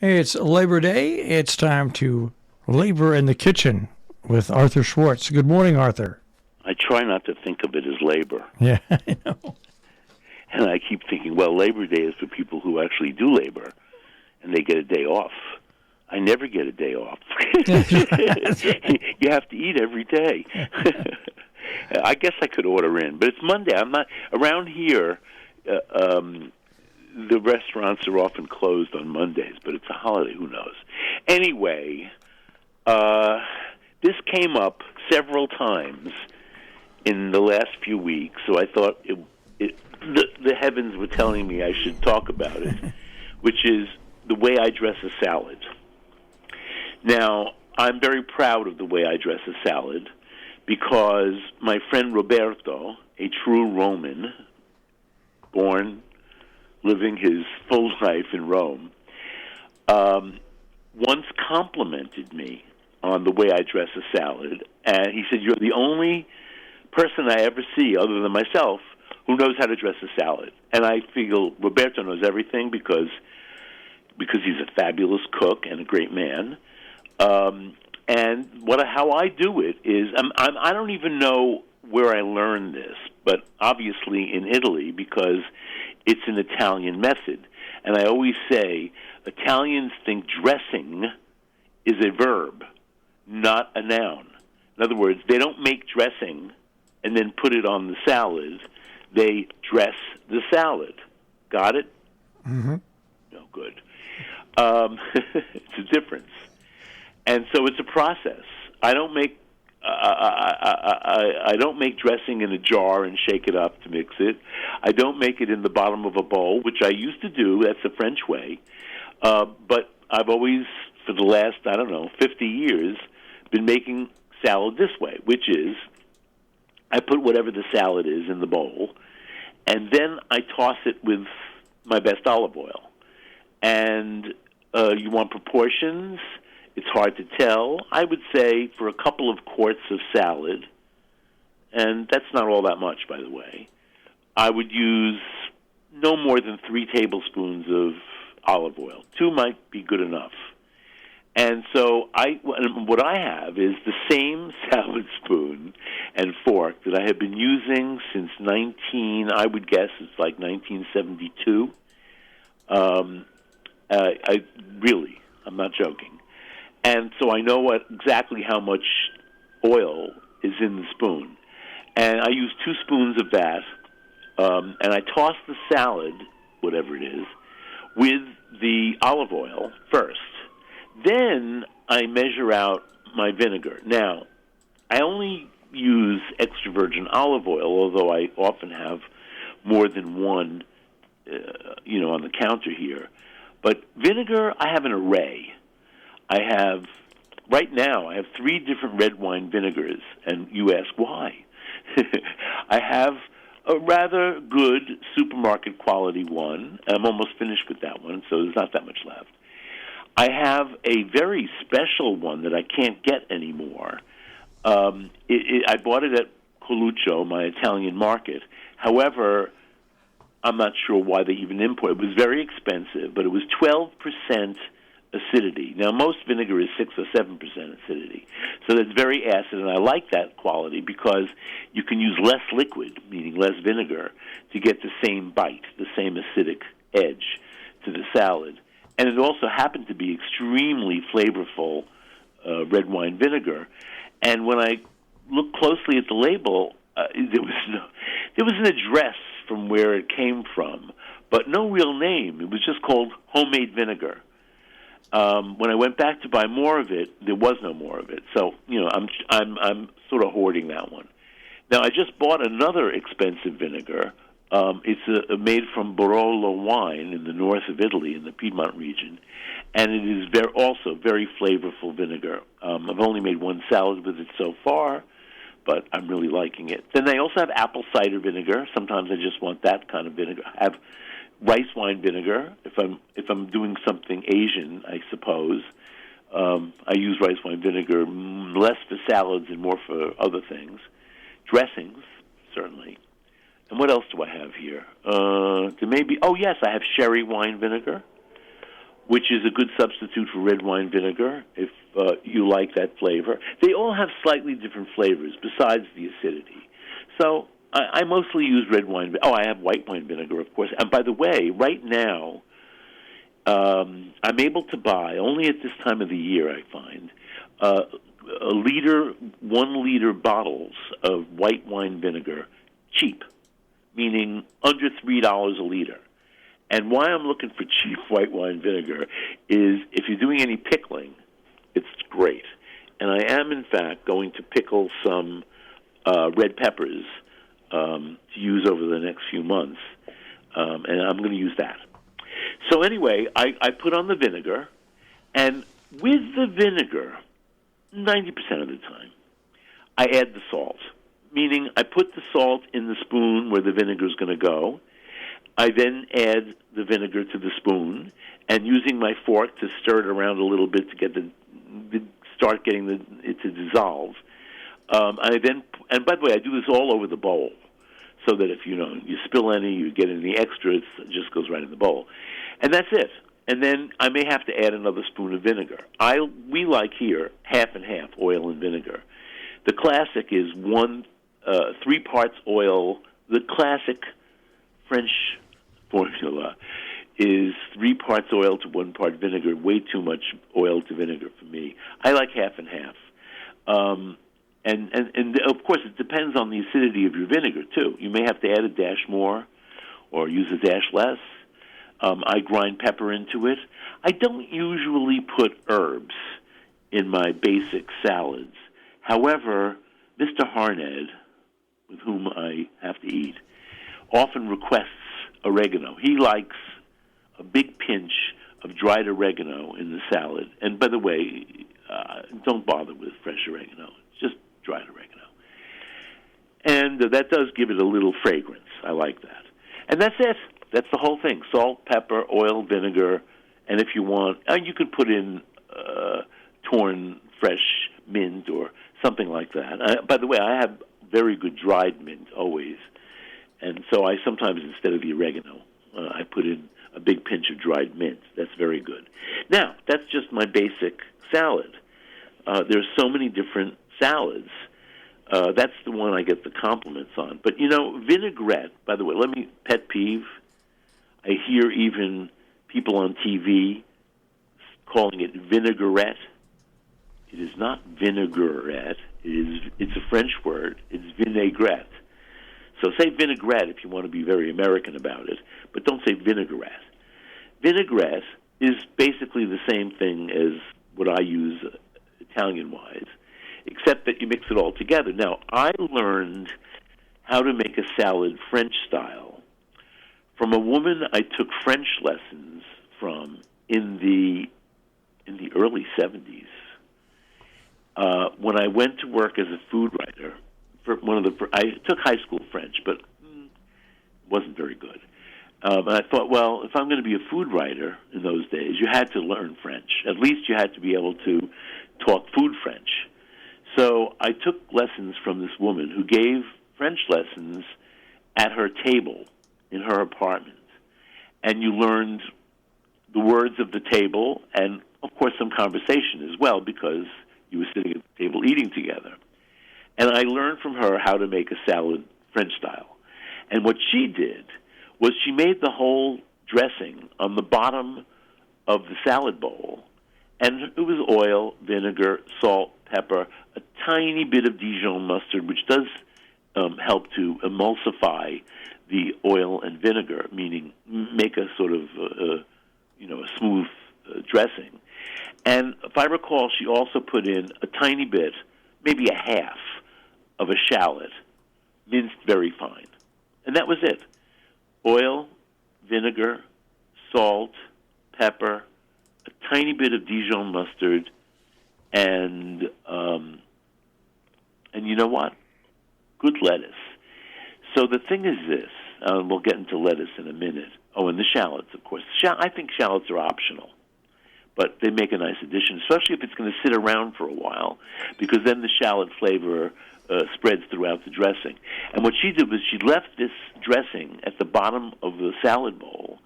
It's Labor Day. It's time to labor in the kitchen with Arthur Schwartz. Good morning, Arthur. I try not to think of it as labor. Yeah, I know. And I keep thinking, well, Labor Day is for people who actually do labor, and they get a day off. I never get a day off. You have to eat every day. I guess I could order in, but it's Monday. I'm not around here. The restaurants are often closed on Mondays, but it's a holiday. Who knows? Anyway, this came up several times in the last few weeks, so I thought the heavens were telling me I should talk about it, which is the way I dress a salad. Now, I'm very proud of the way I dress a salad because my friend Roberto, a true Roman, born, living his full life in Rome, once complimented me on the way I dress a salad, and he said, "You're the only person I ever see, other than myself, who knows how to dress a salad." And I feel Roberto knows everything because he's a fabulous cook and a great man. And how I do it is, I don't even know where I learned this, but obviously in Italy, because it's an Italian method. And I always say Italians think dressing is a verb, not a noun. In other words, they don't make dressing and then put it on the salad. They dress the salad. Got it? Mm-hmm. No, good. It's a difference. And so it's a process. I don't make I don't make dressing in a jar and shake it up to mix it. I don't make it in the bottom of a bowl, which I used to do. That's the French way. But I've always, for the last, 50 years, been making salad this way, which is I put whatever the salad is in the bowl, and then I toss it with my best olive oil. And you want proportions? It's hard to tell. I would say for a couple of quarts of salad, and that's not all that much, by the way, I would use no more than 3 tablespoons of olive oil. 2 might be good enough. And so what I have is the same salad spoon and fork that I have been using since I would guess it's like 1972. I'm not joking. And so I know exactly how much oil is in the spoon. And I use 2 spoons of that, and I toss the salad, whatever it is, with the olive oil first. Then I measure out my vinegar. Now, I only use extra virgin olive oil, although I often have more than one, on the counter here. But vinegar, I have an array. Right now, I have 3 different red wine vinegars, and you ask why. I have a rather good supermarket quality one. I'm almost finished with that one, so there's not that much left. I have a very special one that I can't get anymore. I bought it at Coluccio, my Italian market. However, I'm not sure why they even import it. It was very expensive, but it was 12% acidity. Now, most vinegar is 6 or 7% acidity. So that's very acid, and I like that quality because you can use less liquid, meaning less vinegar, to get the same bite, the same acidic edge to the salad. And it also happened to be extremely flavorful red wine vinegar. And when I looked closely at the label, there was an address from where it came from, but no real name. It was just called homemade vinegar. When I went back to buy more of it, there was no more of it. So I'm sort of hoarding that one. Now I just bought another expensive vinegar. It's made from Barolo wine in the north of Italy, in the Piedmont region, and it is also very flavorful vinegar. I've only made one salad with it so far, but I'm really liking it. Then they also have apple cider vinegar. Sometimes I just want that kind of vinegar. I have rice wine vinegar if I'm doing something Asian, I suppose. I use rice wine vinegar less for salads and more for other things. Dressings, certainly. And what else do I have here? There may be, I have sherry wine vinegar. which is a good substitute for red wine vinegar if you like that flavor. They all have slightly different flavors besides the acidity. So I mostly use red wine. Oh, I have white wine vinegar, of course. And by the way, right now, I'm able to buy, only at this time of the year, I find, 1 liter bottles of white wine vinegar cheap, meaning under $3 a liter. And why I'm looking for cheap white wine vinegar is if you're doing any pickling, it's great. And I am, in fact, going to pickle some red peppers to use over the next few months, and I'm going to use that. So anyway, I put on the vinegar, and with the vinegar, 90% of the time, I add the salt, meaning I put the salt in the spoon where the vinegar is going to go. I then add the vinegar to the spoon, and using my fork to stir it around a little bit to get start getting it to dissolve. And by the way, I do this all over the bowl, so that if you spill any, you get any extra, it just goes right in the bowl, and that's it. And then I may have to add another spoon of vinegar. We like here half and half, oil and vinegar. The classic is 3 parts oil. The classic French formula is 3 parts oil to 1 part vinegar. Way too much oil to vinegar for me. I like half and half. And of course, it depends on the acidity of your vinegar, too. You may have to add a dash more or use a dash less. I grind pepper into it. I don't usually put herbs in my basic salads. However, Mr. Harned, with whom I have to eat, often requests oregano. He likes a big pinch of dried oregano in the salad. And by the way, don't bother with fresh oregano. It's just dried oregano. And that does give it a little fragrance. I like that. And that's it. That's the whole thing. Salt, pepper, oil, vinegar, and if you want, you could put in torn fresh mint or something like that. By the way, I have very good dried mint always. And so I sometimes, instead of the oregano, I put in a big pinch of dried mint. That's very good. Now, that's just my basic salad. There's so many different salads. That's the one I get the compliments on. But, vinaigrette, by the way, pet peeve. I hear even people on TV calling it vinaigrette. It is not vinaigrette. It's a French word. It's vinaigrette. So say vinaigrette if you want to be very American about it, but don't say vinaigrette. Vinaigrette is basically the same thing as what I use Italian-wise, except that you mix it all together. Now, I learned how to make a salad French style from a woman I took French lessons from in the early 70s. When I went to work as a food writer, I took high school French, but wasn't very good. And I thought, well, if I'm going to be a food writer in those days, you had to learn French. At least you had to be able to talk food French. So I took lessons from this woman who gave French lessons at her table in her apartment. And you learned the words of the table and, of course, some conversation as well because you were sitting at the table eating together. And I learned from her how to make a salad French style. And what she did was she made the whole dressing on the bottom of the salad bowl, and it was oil, vinegar, salt, pepper, a tiny bit of Dijon mustard, which does help to emulsify the oil and vinegar, meaning make a sort of a smooth dressing. And if I recall, she also put in a tiny bit, maybe a half, of a shallot, minced very fine. And that was it. Oil, vinegar, salt, pepper, a tiny bit of Dijon mustard, and you know what? Good lettuce. So the thing is this, we'll get into lettuce in a minute. Oh, and the shallots, of course. I think shallots are optional, but they make a nice addition, especially if it's going to sit around for a while, because then the shallot flavor spreads throughout the dressing. And what she did was she left this dressing at the bottom of the salad bowl,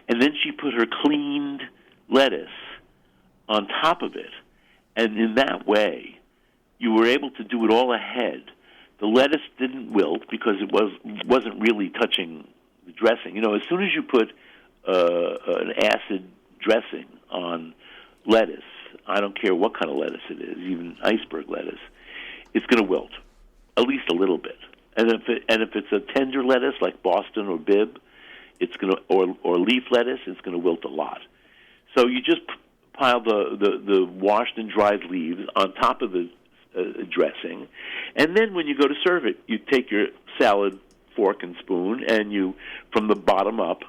and then she put her cleaned lettuce on top of it. And in that way, you were able to do it all ahead. The lettuce didn't wilt because it wasn't really touching the dressing. You know, as soon as you put an acid dressing on lettuce, I don't care what kind of lettuce it is, even iceberg lettuce, it's going to wilt, at least a little bit. And if it's a tender lettuce like Boston or Bibb, it's going to or leaf lettuce, it's going to wilt a lot. So you just pile the washed and dried leaves on top of the dressing, and then when you go to serve it, you take your salad fork and spoon, and you, from the bottom up,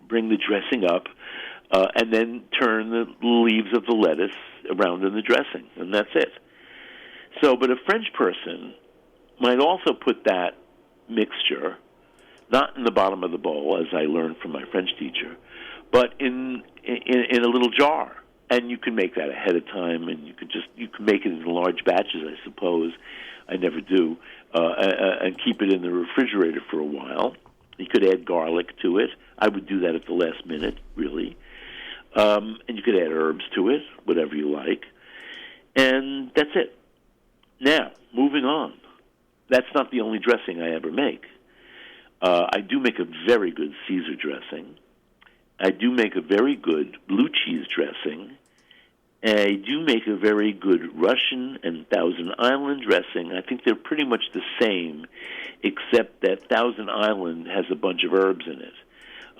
bring the dressing up, and then turn the leaves of the lettuce around in the dressing, and that's it. So, but a French person might also put that mixture, not in the bottom of the bowl, as I learned from my French teacher, but in a little jar. And you can make that ahead of time, and you can make it in large batches, I suppose. I never do, and keep it in the refrigerator for a while. You could add garlic to it. I would do that at the last minute, really. And you could add herbs to it, whatever you like. And that's it. Now, moving on. That's not the only dressing I ever make. I do make a very good Caesar dressing. I do make a very good blue cheese dressing. I do make a very good Russian and Thousand Island dressing. I think they're pretty much the same, except that Thousand Island has a bunch of herbs in it.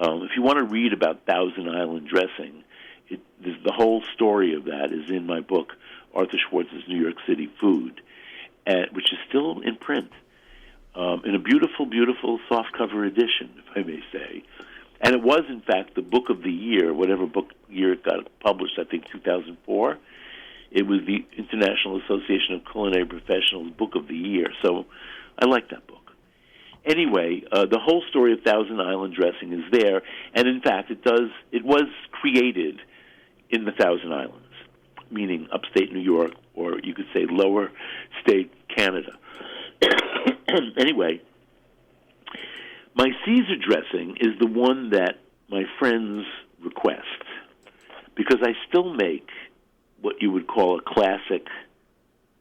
If you want to read about Thousand Island dressing, the whole story of that is in my book, Arthur Schwartz's New York City Food, which is still in print, in a beautiful, beautiful softcover edition, if I may say. And it was, in fact, the book of the year, whatever book year it got published, I think 2004. It was the International Association of Culinary Professionals Book of the Year. So I like that book. Anyway, the whole story of Thousand Island dressing is there, and in fact, it was created in the Thousand Islands, meaning upstate New York, or you could say lower state Canada. Anyway, my Caesar dressing is the one that my friends request, because I still make what you would call a classic,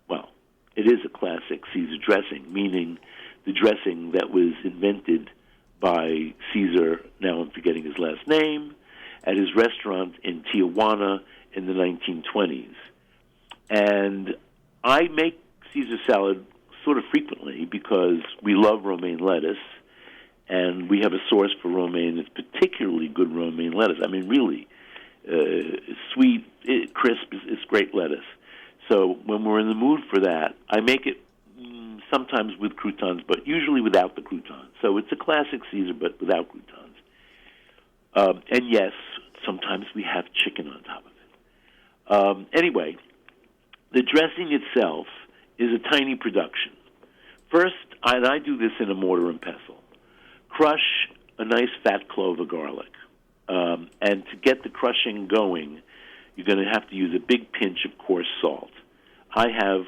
well, it is a classic Caesar dressing, meaning the dressing that was invented by Caesar, now I'm forgetting his last name, at his restaurant in Tijuana in the 1920s. And I make Caesar salad sort of frequently because we love romaine lettuce, and we have a source for romaine. It's particularly good romaine lettuce. I mean, really, sweet, crisp, it's great lettuce. So when we're in the mood for that, I make it sometimes with croutons, but usually without the croutons. So it's a classic Caesar, but without croutons. And yes, sometimes we have chicken on top of it. Anyway, the dressing itself is a tiny production. First, I do this in a mortar and pestle. Crush a nice fat clove of garlic. And to get the crushing going, you're going to have to use a big pinch of coarse salt. I have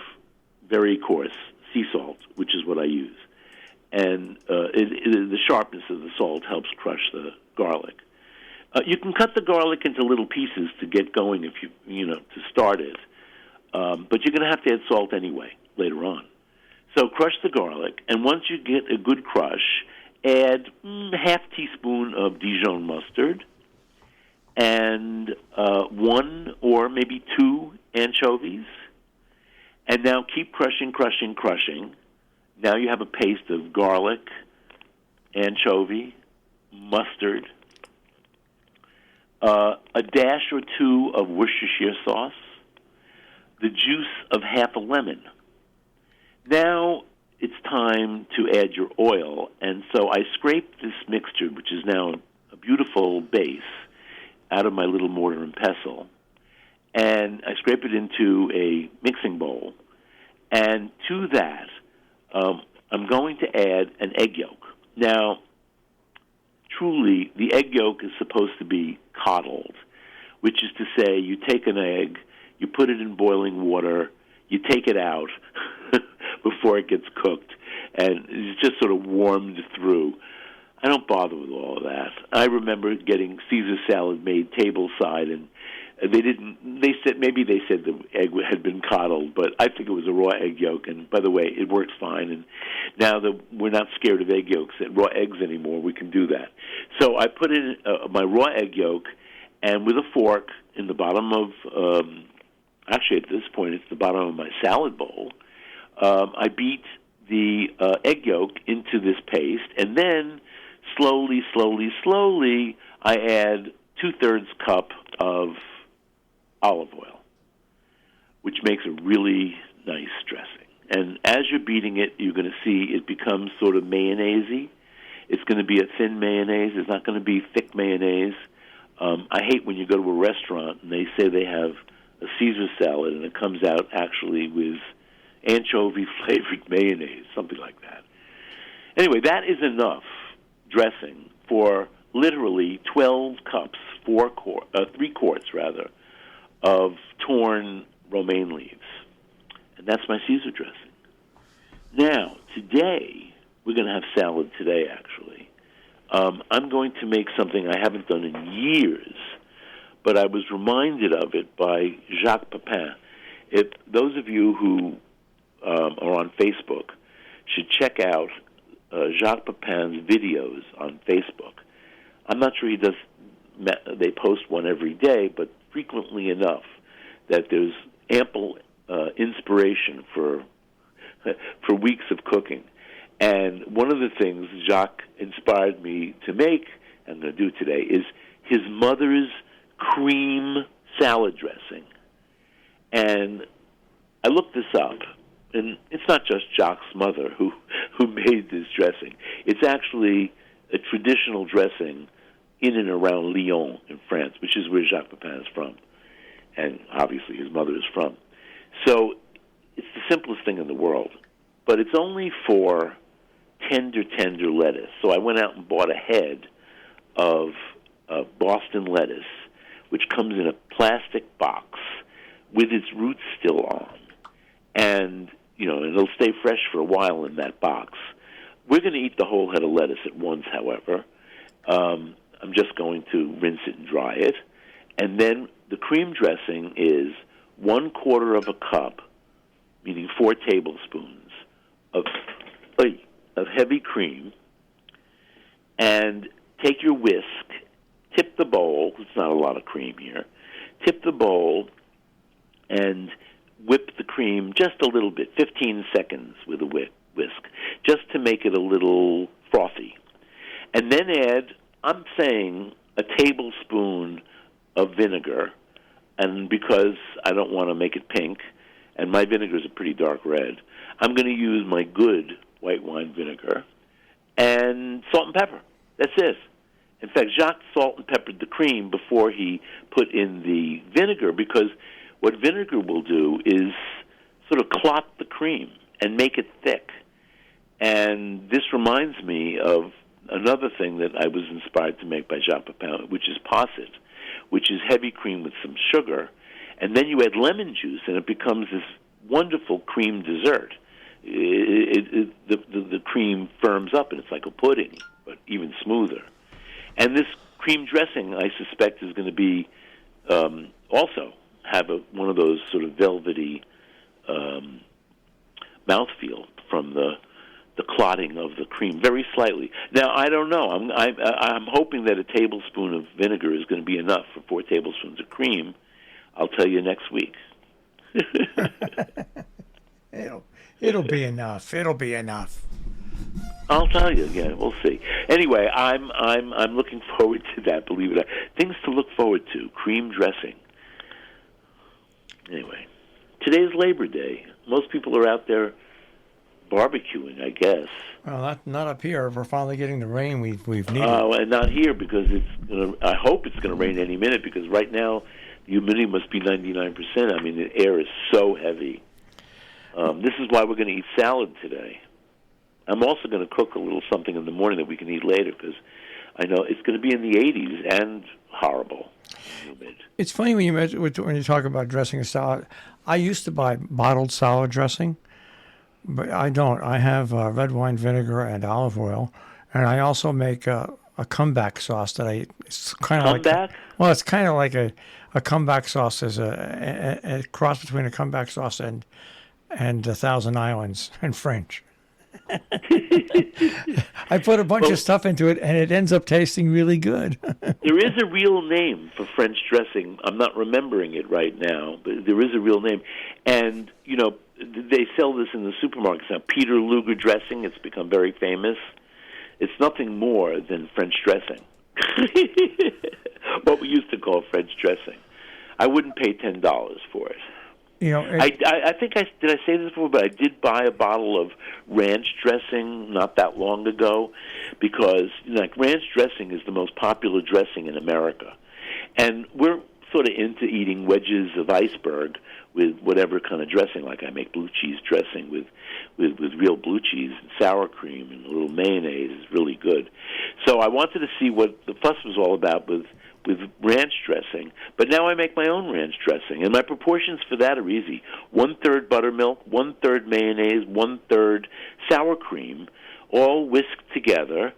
very coarse sea salt, which is what I use. And the sharpness of the salt helps crush the garlic. You can cut the garlic into little pieces to get going if to start it. But you're going to have to add salt anyway later on. So crush the garlic, and once you get a good crush, add half teaspoon of Dijon mustard and 1 or maybe 2 anchovies. And now keep crushing, crushing, crushing. Now you have a paste of garlic, anchovy, mustard, a dash or 2 of Worcestershire sauce, the juice of half a lemon. Now it's time to add your oil, and so I scrape this mixture, which is now a beautiful base, out of my little mortar and pestle, and I scrape it into a mixing bowl, and to that, I'm going to add an egg yolk. Now, truly, the egg yolk is supposed to be coddled, which is to say you take an egg, you put it in boiling water, you take it out before it gets cooked, and it's just sort of warmed through. I don't bother with all of that. I remember getting Caesar salad made tableside, and they didn't. They said maybe they said the egg had been coddled, but I think it was a raw egg yolk. And by the way, it works fine. And now that we're not scared of egg yolks and raw eggs anymore, we can do that. So I put in my raw egg yolk, and with a fork in the bottom of actually at this point it's the bottom of my salad bowl. I beat the egg yolk into this paste, and then slowly, I add 2/3 cup of olive oil, which makes a really nice dressing. And as you're beating it, you're going to see it becomes sort of mayonnaise-y. It's going to be a thin mayonnaise. It's not going to be thick mayonnaise. I hate when you go to a restaurant and they say they have a Caesar salad and it comes out actually with anchovy-flavored mayonnaise, something like that. Anyway, that is enough dressing for literally 12 cups, 3 quarts rather, of torn romaine leaves. And that's my Caesar dressing. Now, today, we're going to have salad today, actually. I'm going to make something I haven't done in years, but I was reminded of it by Jacques Pepin. If those of you who are on Facebook should check out Jacques Pepin's videos on Facebook. I'm not sure he does. They post one every day, but frequently enough that there's ample inspiration for weeks of cooking. And one of the things Jacques inspired me to make, I'm going to do today, is his mother's cream salad dressing. And I looked this up, and it's not just Jacques' mother who made this dressing. It's actually a traditional dressing in and around Lyon in France, which is where Jacques Pepin is from. And obviously his mother is from. So it's the simplest thing in the world. But it's only for tender lettuce. So I went out and bought a head of Boston lettuce, which comes in a plastic box with its roots still on. And, it'll stay fresh for a while in that box. We're going to eat the whole head of lettuce at once, however. I'm just going to rinse it and dry it. And then the cream dressing is 1/4 cup, meaning 4 tablespoons, of heavy cream. And take your whisk, tip the bowl. It's not a lot of cream here. Tip the bowl and whip the cream just a little bit, 15 seconds with a whisk, just to make it a little frothy. And then add, I'm saying, a tablespoon of vinegar, and because I don't want to make it pink, and my vinegar is a pretty dark red, I'm going to use my good white wine vinegar and salt and pepper. That's it. In fact, Jacques salt and peppered the cream before he put in the vinegar, because what vinegar will do is sort of clot the cream and make it thick. And this reminds me of another thing that I was inspired to make by Jacques Pepin, which is posset, which is heavy cream with some sugar. And then you add lemon juice, and it becomes this wonderful cream dessert. The cream firms up, and it's like a pudding, but even smoother. And this cream dressing, I suspect, is going to be also have one of those sort of velvety mouthfeel from the clotting of the cream, very slightly. Now, I don't know. I'm hoping that a tablespoon of vinegar is going to be enough for 4 tablespoons of cream. I'll tell you next week. It'll be enough. It'll be enough. I'll tell you. Yeah, we'll see. Anyway, I'm looking forward to that. Believe it or not, things to look forward to. Cream dressing. Anyway, today's Labor Day. Most people are out there barbecuing, I guess. Well, not up here. We're finally getting the rain we've needed. And not here, because I hope it's going to rain any minute, because right now the humidity must be 99%. I mean, the air is so heavy. This is why we're going to eat salad today. I'm also going to cook a little something in the morning that we can eat later, because I know it's going to be in the 80s and horrible. Humid. It's funny when you talk about dressing a salad. I used to buy bottled salad dressing, but I don't. I have red wine vinegar and olive oil, and I also make a comeback sauce that it's kind of Comeback? well, it's kind of like a comeback sauce is a cross between a comeback sauce and a Thousand Islands in French. I put a bunch Well, of stuff into it, and it ends up tasting really good. there is a real name for French dressing. I'm not remembering it right now, but there is a real name. And, they sell this in the supermarkets now. Peter Luger dressing, it's become very famous. It's nothing more than French dressing. What we used to call French dressing. I wouldn't pay $10 for it. I think did I say this before, but I did buy a bottle of ranch dressing not that long ago because ranch dressing is the most popular dressing in America. And we're sort of into eating wedges of iceberg with whatever kind of dressing, like I make blue cheese dressing with real blue cheese and sour cream and a little mayonnaise. Is really good. So I wanted to see what the fuss was all about with ranch dressing, but now I make my own ranch dressing, and my proportions for that are easy. 1/3 buttermilk, 1/3 mayonnaise, 1/3 sour cream, all whisked together,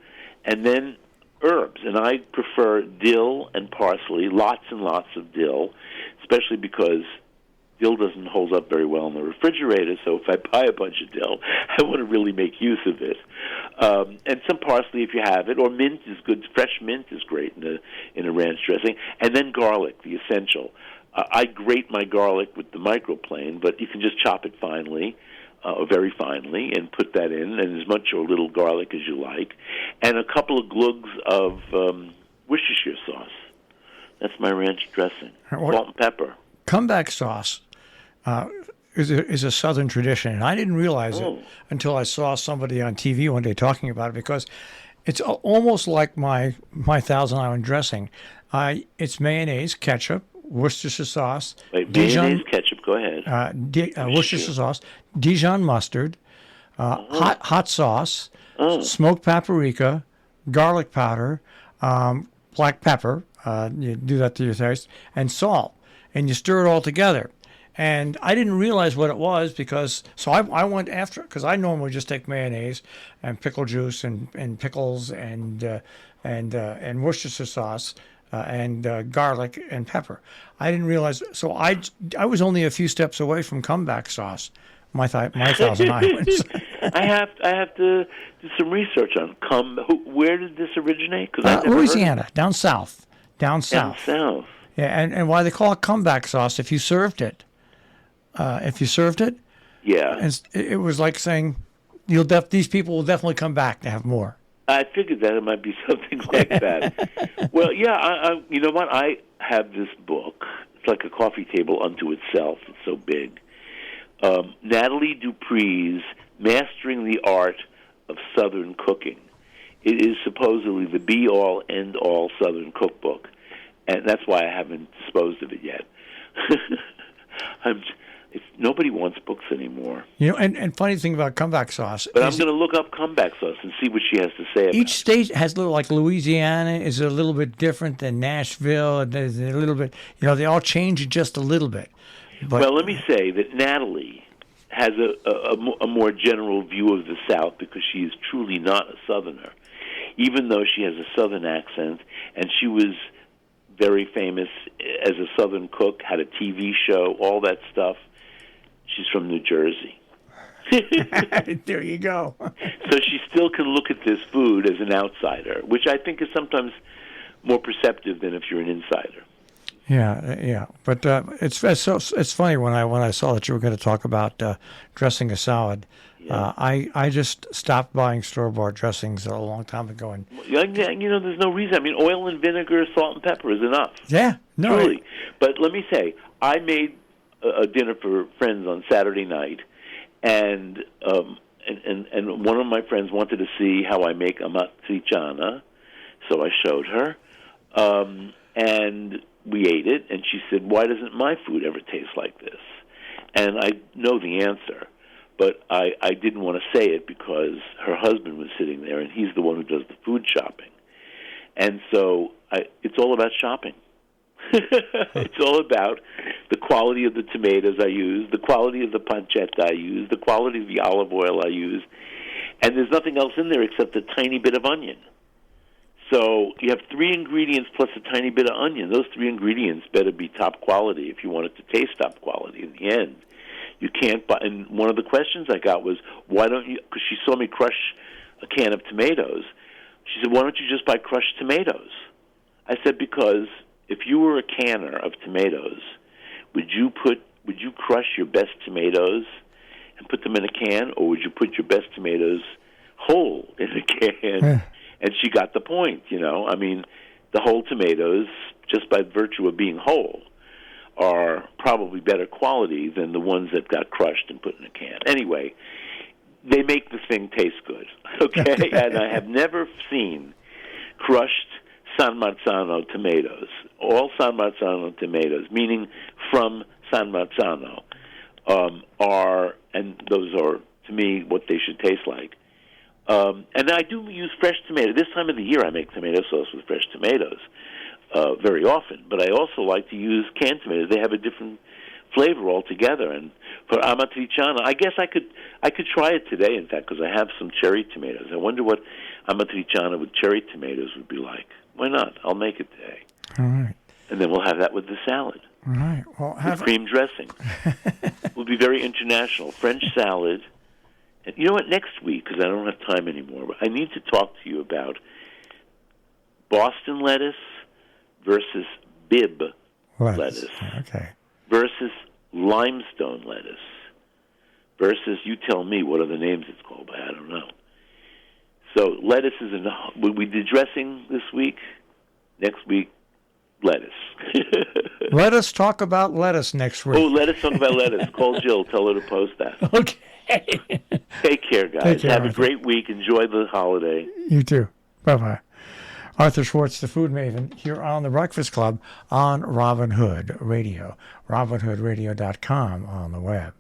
and then herbs. And I prefer dill and parsley, lots and lots of dill, especially because dill doesn't hold up very well in the refrigerator, so if I buy a bunch of dill, I want to really make use of it. And some parsley if you have it, or mint is good. Fresh mint is great in a ranch dressing. And then garlic, the essential. I grate my garlic with the microplane, but you can just chop it finely, or very finely, and put that in, and as much or little garlic as you like. And a couple of glugs of Worcestershire sauce. That's my ranch dressing. Salt and pepper. Comeback sauce is a Southern tradition, and I didn't realize it until I saw somebody on TV one day talking about it, because it's almost like my Thousand Island dressing. It's mayonnaise, ketchup, Worcestershire sauce. Wait, mayonnaise, ketchup, go ahead. Worcestershire sauce, Dijon mustard, hot sauce, smoked paprika, garlic powder, black pepper, you do that to your taste, and salt. And you stir it all together. And I didn't realize what it was so I went after it, because I normally just take mayonnaise and pickle juice and pickles and Worcestershire sauce and garlic and pepper. I didn't realize, so I was only a few steps away from comeback sauce, my Thousand Islands. I have to do some research on where did this originate? Because Louisiana, down south. Down south. Yeah, and why they call it comeback sauce if you served it. Yeah. And it was like saying, these people will definitely come back to have more. I figured that it might be something like that. Well, yeah, you know what? I have this book. It's like a coffee table unto itself. It's so big. Natalie Dupree's Mastering the Art of Southern Cooking. It is supposedly the be-all, end-all Southern cookbook. And that's why I haven't disposed of it yet. Nobody wants books anymore. And funny thing about comeback sauce. But I'm going to look up comeback sauce and see what she has to say about it. Each state has like Louisiana is a little bit different than Nashville. And there's a little bit, they all change it just a little bit. But, well, let me say that Natalie has a more general view of the South, because she is truly not a Southerner, even though she has a Southern accent, and she was very famous as a Southern cook, had a TV show, all that stuff. She's from New Jersey. There you go. So she still can look at this food as an outsider, which I think is sometimes more perceptive than if you're an insider. Yeah. But it's funny when I saw that you were going to talk about dressing a salad. Yeah. I just stopped buying store-bought dressings a long time ago. And there's no reason. I mean, oil and vinegar, salt and pepper is enough. Yeah, no. Truly. But let me say, I made a dinner for friends on Saturday night, and one of my friends wanted to see how I make amatriciana, so I showed her, and we ate it, and she said, "Why doesn't my food ever taste like this?" And I know the answer. But I didn't want to say it because her husband was sitting there, and he's the one who does the food shopping. And so it's all about shopping. It's all about the quality of the tomatoes I use, the quality of the pancetta I use, the quality of the olive oil I use. And there's nothing else in there except a tiny bit of onion. So you have 3 ingredients plus a tiny bit of onion. Those 3 ingredients better be top quality if you want it to taste top quality in the end. You can't buy, and one of the questions I got was, why don't you, because she saw me crush a can of tomatoes. She said, why don't you just buy crushed tomatoes? I said, because if you were a canner of tomatoes, would you crush your best tomatoes and put them in a can, or would you put your best tomatoes whole in a can? And she got the point, you know. I mean, the whole tomatoes, just by virtue of being whole, are probably better quality than the ones that got crushed and put in a can. Anyway, they make the thing taste good, okay? And I have never seen crushed San Marzano tomatoes. All San Marzano tomatoes, meaning from San Marzano, are, and those are, to me, what they should taste like. And I do use fresh tomato. This time of the year I make tomato sauce with fresh tomatoes very often, but I also like to use canned tomatoes. They have a different flavor altogether. And for amatriciana, I guess I could try it today, in fact, because I have some cherry tomatoes. I wonder what amatriciana with cherry tomatoes would be like. Why not? I'll make it today. All right. And then we'll have that with the salad. All right. Well, with cream dressing. We'll be very international. French salad. And you know what? Next week, because I don't have time anymore, but I need to talk to you about Boston lettuce versus Bibb lettuce. Okay. Versus limestone lettuce. Versus, you tell me what are the names it's called, but I don't know. So lettuce is we did dressing this week. Next week, lettuce. Let us talk about lettuce next week. Oh, let us talk about lettuce. Call Jill. Tell her to post that. Okay. Take care, guys. Take care, Have Arthur. a great week. Enjoy the holiday. You too. Bye-bye. Arthur Schwartz, the Food Maven, here on The Breakfast Club on Robin Hood Radio. RobinHoodRadio.com on the web.